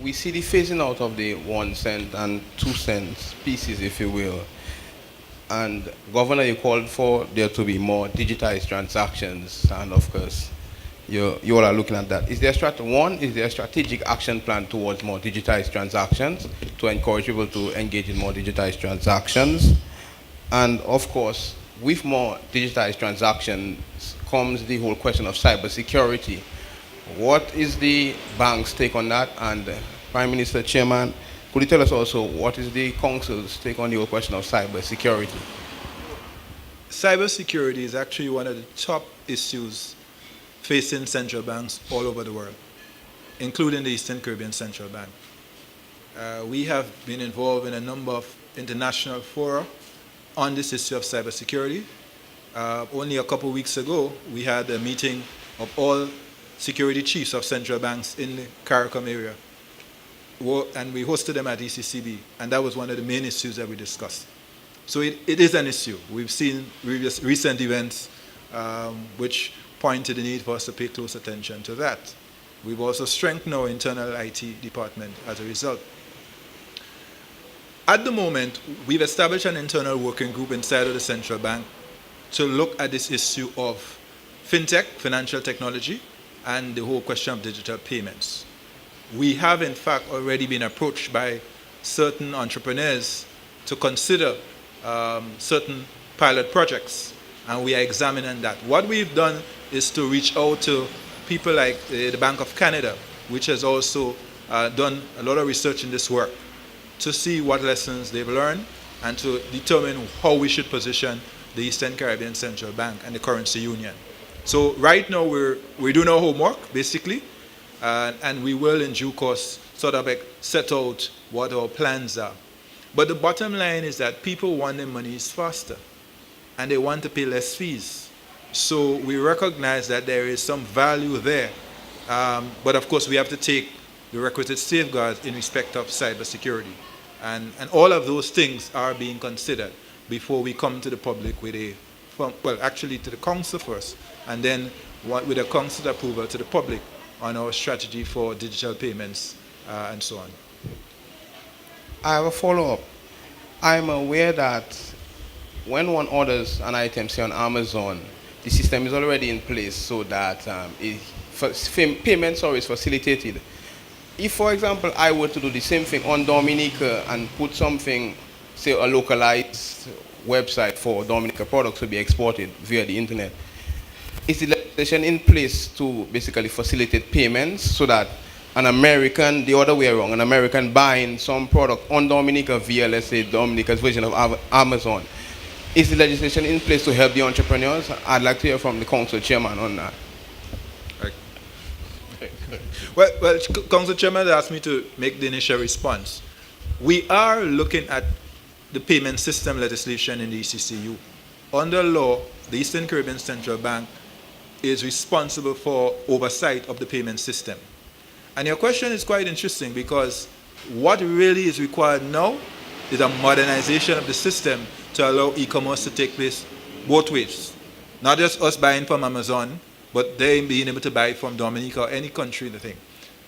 we see the phasing out of the 1 cent and 2 cents pieces, if you will. And Governor, you called for there to be more digitized transactions, and of course, you all are looking at that. Is there a strategic action plan towards more digitized transactions to encourage people to engage in more digitized transactions? And of course, with more digitized transactions comes the whole question of cybersecurity. What is the bank's take on that? And Prime Minister, Chairman, could you tell us also what is the Council's take on the whole question of cybersecurity? Cybersecurity is actually one of the top issues facing central banks all over the world, including the Eastern Caribbean Central Bank. We have been involved in a number of international fora on this issue of cybersecurity. Only a couple of weeks ago, we had a meeting of all security chiefs of central banks in the CARICOM area, and we hosted them at ECCB, and that was one of the main issues that we discussed. So it is an issue. We've seen recent events which point to the need for us to pay close attention to that. We've also strengthened our internal IT department as a result. At the moment, we've established an internal working group inside of the central bank to look at this issue of fintech, financial technology, and the whole question of digital payments. We have, in fact, already been approached by certain entrepreneurs to consider certain pilot projects, and we are examining that. What we've done is to reach out to people like the Bank of Canada, which has also done a lot of research in this work, to see what lessons they've learned and to determine how we should position the Eastern Caribbean Central Bank and the currency union. So right now we're doing our homework, basically, and we will in due course sort of set out what our plans are. But the bottom line is that people want their monies faster, and they want to pay less fees. So we recognize that there is some value there. But of course, we have to take the requisite safeguards in respect of cybersecurity. And all of those things are being considered before we come to the public with actually to the Council first, and then with a Council approval to the public on our strategy for digital payments and so on. I have a follow-up. I'm aware that when one orders an item, say on Amazon, the system is already in place so that payments are facilitated. If, for example, I were to do the same thing on Dominica and put something, say a localized website for Dominica products to be exported via the internet, is the legislation in place to basically facilitate payments so that an American, the other way around, an American buying some product on Dominica via, let's say, Dominica's version of Amazon, is the legislation in place to help the entrepreneurs? I'd like to hear from the Council Chairman on that. Well, Council Chairman asked me to make the initial response. We are looking at the payment system legislation in the ECCU. Under law, the Eastern Caribbean Central Bank is responsible for oversight of the payment system. And your question is quite interesting because what really is required now is a modernization of the system to allow e-commerce to take place both ways. Not just us buying from Amazon, but they being able to buy from Dominica or any country in the thing.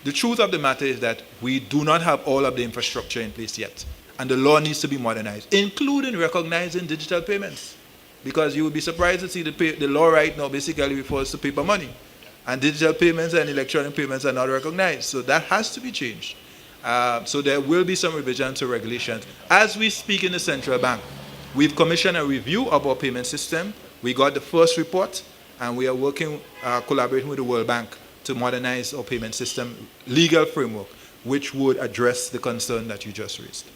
The truth of the matter is that we do not have all of the infrastructure in place yet. And the law needs to be modernized, including recognizing digital payments. Because you would be surprised to see the law right now basically refers to paper money. And digital payments and electronic payments are not recognized. So that has to be changed. So there will be some revisions to regulations. As we speak in the central bank, we've commissioned a review of our payment system. We got the first report, and we are working, collaborating with the World Bank to modernize our payment system legal framework, which would address the concern that you just raised.